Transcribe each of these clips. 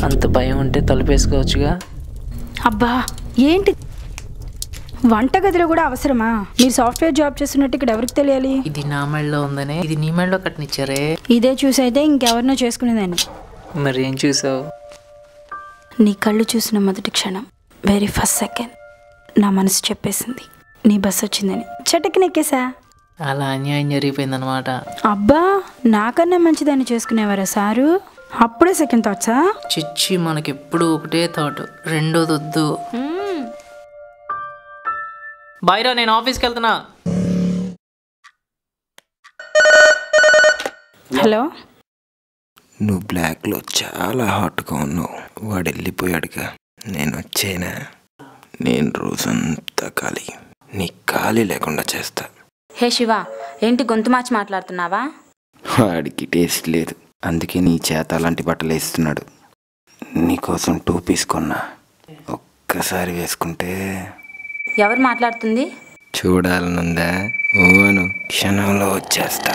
అంత భయం ఉంటే తలుపేసుకోవచ్చుగా. అబ్బా ఏంటి వంటగదిలో కూడా అవసరమా? మీరు సాఫ్ట్వేర్ జాబ్ చేస్తున్నట్టు ఇక్కడ ఎవరికి తెలియాలి? ఇది నా మెడలో ఉందనే ఇది నీ మెడలో కట్టినిచ్చారే. ఇదే చూసైతే ఇంకెవరినో చేసుకునేదాన్ని. మరి ఏం చూసావు? నీ కళ్ళు చూసిన మొదటి క్షణం, వెరీ ఫస్ట్ సెకండ్ నా మనసు చెప్పేసింది నీ బస్ వచ్చిందని. చెట్టుకి నెక్కేసా. అలా అన్యాయం జరిగిపోయిందనమాట. అబ్బా నాకన్నా మంచిదాన్ని చేసుకునేవారా సారు? అప్పుడే సెకండ్ థాట్సా? చిచ్చి మనకెప్పుడు ఒకటే థాట్, రెండోది వద్దు. బాయ్రా, నేను ఆఫీస్కి వెళ్తున్నా. హలో, నువ్వు బ్లాక్లో చాలా హాట్గా ఉన్నావు. వాడు వెళ్ళిపోయాడుగా, నేను వచ్చేనా? నేను రోజంతా ఖాళీ, నీ ఖాళీ లేకుండా చేస్తా. హే శివ, ఏంటి గొంతు మార్చి మాట్లాడుతున్నావా? వాడికి టేస్ట్ లేదు, అందుకే నీ చేత అలాంటి బట్టలు వేస్తున్నాడు. నీకోసం 2 పీస్ కొన్నా, ఒక్కసారి వేసుకుంటే. ఎవరు మాట్లాడుతుంది? చూడాలనుందా? ఓను, క్షణంలో వచ్చేస్తా.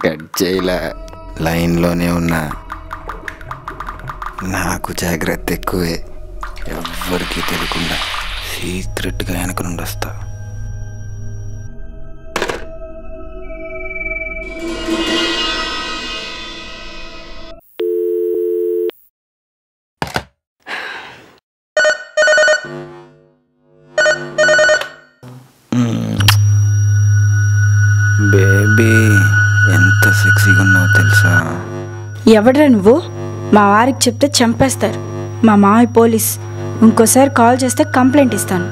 కట్ చేయలా, లైన్లోనే ఉన్నా. నాకు జాగ్రత్త ఎక్కువే, ఎవ్వరికీ తెలియకుండా సీక్రెట్గా వెనక నుండి వస్తా. బేబీ, ఎంత సెక్సీగా ఉన్నావు తెలుసా? ఎవడ్రా నువ్వు? మా వారికి చెప్తే చంపేస్తారు. మా మామయ్య పోలీస్, ఇంకోసారి కాల్ చేస్తే కంప్లైంట్ ఇస్తాను.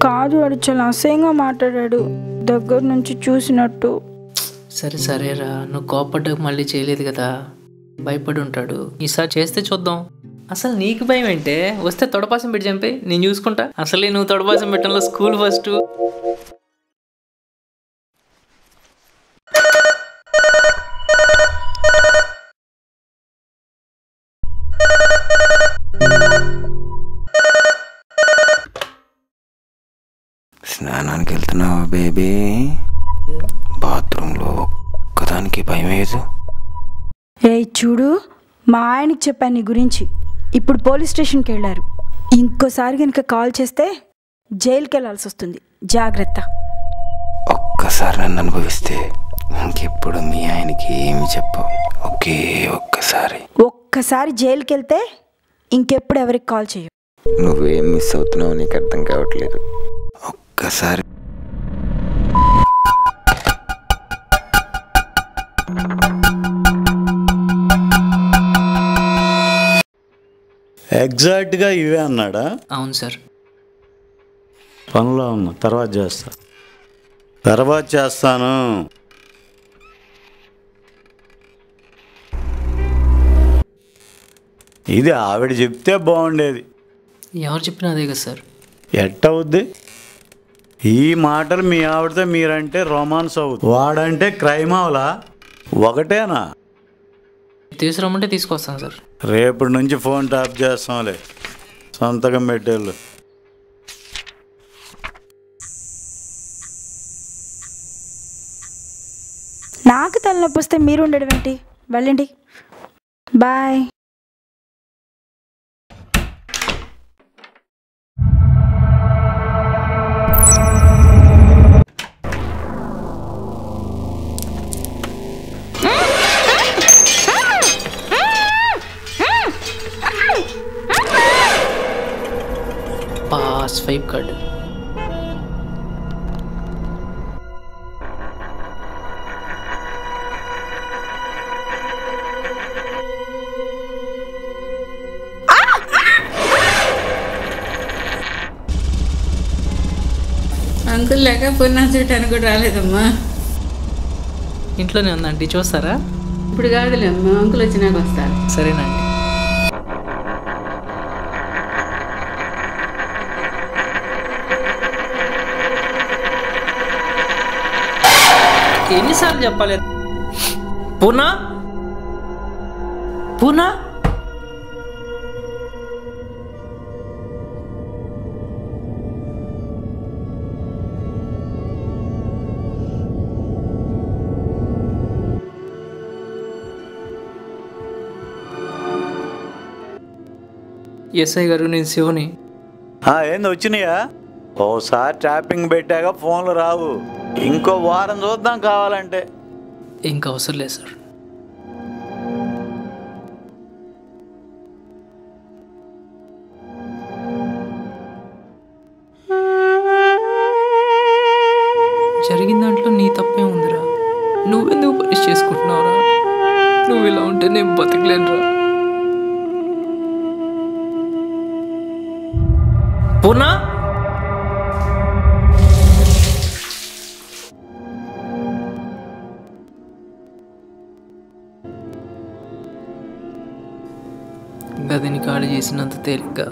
కాదు, వాడు చాలా అసహ్యంగా మాట్లాడాడు, దగ్గర నుంచి చూసినట్టు. సరే సరేరా, నువ్వు కోపడ్డాక మళ్ళీ చేయలేదు కదా, భయపడి ఉంటాడు. ఈసారి చేస్తే చూద్దాం. అసలు నీకు భయం ఏంటే? వస్తే తొడపాసం పెట్టి చంపే, నేను చూసుకుంటా. అసలే నువ్వు తొడపాసం పెట్టడంలో స్కూల్ ఫస్ట్. స్నానానికి వెళ్తున్నావా బేబీ? బాత్రూంలో ఒక్కదానికి భయం వేయదు. ఏయ్ చూడు, మా ఆయనకి చెప్పాను నీ గురించి. ఇప్పుడు పోలీస్ స్టేషన్కి వెళ్ళారు. ఇంకోసారి కనుక కాల్ చేస్తే జైలుకి వెళ్ళాల్సి వస్తుంది, జాగ్రత్త. ఒక్కసారి నన్ను అనుభవిస్తే ఇంకెప్పుడు మీ ఆయనకి ఏమి చెప్పవు. ఒక్కసారి జైలుకి వెళ్తే ఇంకెప్పుడు ఎవరికి కాల్ చేయవు. నువ్వేం మిస్ అవుతున్నావు నీకు అర్థం కావట్లేదు. ఒక్కసారి ఎగ్జాక్ట్గా ఇవే అన్నాడా? అవును సార్. పనిలో ఉన్నా, తర్వాత చేస్తాను. ఇది ఆవిడ చెప్తే బాగుండేది. ఎవరు చెప్పినా అదే కదా సార్. ఎట్టవుద్ది? ఈ మాటలు మీ ఆవిడతో మీరంటే రొమాన్స్ అవుతుంది, వాడంటే క్రైమ్ అవలా? ఒకటేనా? తీసుకురమ్మంటే తీసుకొస్తాను సార్. రేపటి నుంచి ఫోన్ ట్యాప్ చేస్తాంలే, సంతకం పెట్టేళ్ళు. నాకు తలనొప్పి వస్తే మీరు ఉండడం ఏంటి? వెళ్ళండి, బాయ్. Swipe card. అంకుల్ లేక పూర్ణ చూడటానికి కూడా రాలేదమ్మా. ఇంట్లోనే ఉందండి, చూస్తారా? ఇప్పుడు కాదులే అమ్మా, అంకుల్ వచ్చినాక వస్తారు. సరేనండి. ఎన్నిసార్లు చెప్పాలి? పూనా పూనా ఎస్ఐ గారు, నేను శివని. ఏంది వచ్చినాయా? ఓసారి ట్యాపింగ్ పెట్టాక ఫోన్లు రావు. ఇంకో వారం చూద్దాం కావాలంటే. ఇంకా అవసరం లేదు సార్. జరిగిన దాంట్లో నీ తప్పే ఉందిరా. నువ్వెందుకు పనిష్ చేసుకుంటున్నావురా? నువ్వు ఇలా ఉంటే నేను బతకలేనురా. పూర్ణ, గదిని ఖాళీ చేసినంత తేలిగ్గా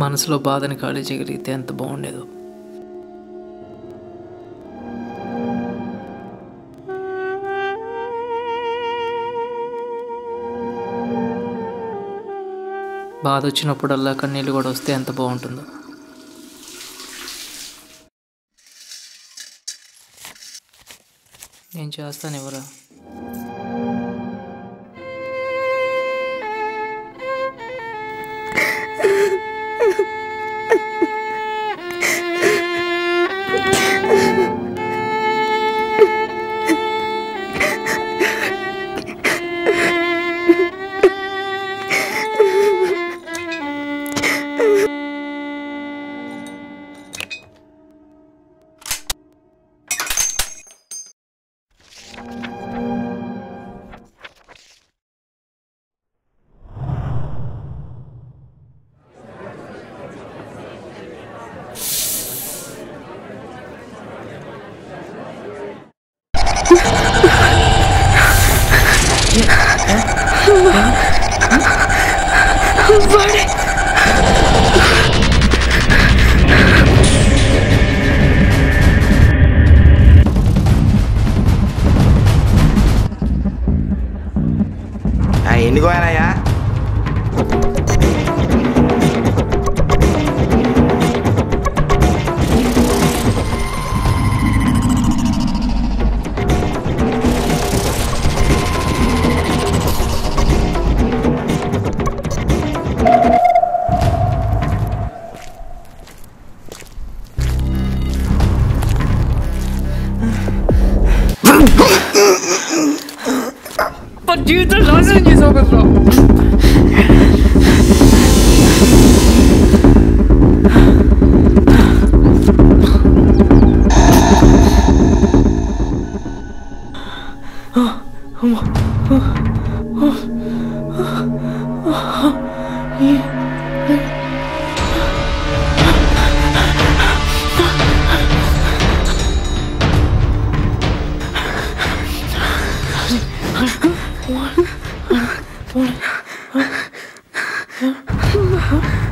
మనసులో బాధని ఖాళీ చేయగలిగితే ఎంత బాగుండేదో. బాధ వచ్చినప్పుడల్లా కన్నీళ్ళు కూడా వస్తే ఎంత బాగుంటుందో. నేను చేస్తాను, ఎవరా? ఎన్ని కోయాలయ్యా? జీవితం నాశనం చేసావు కదరా. What?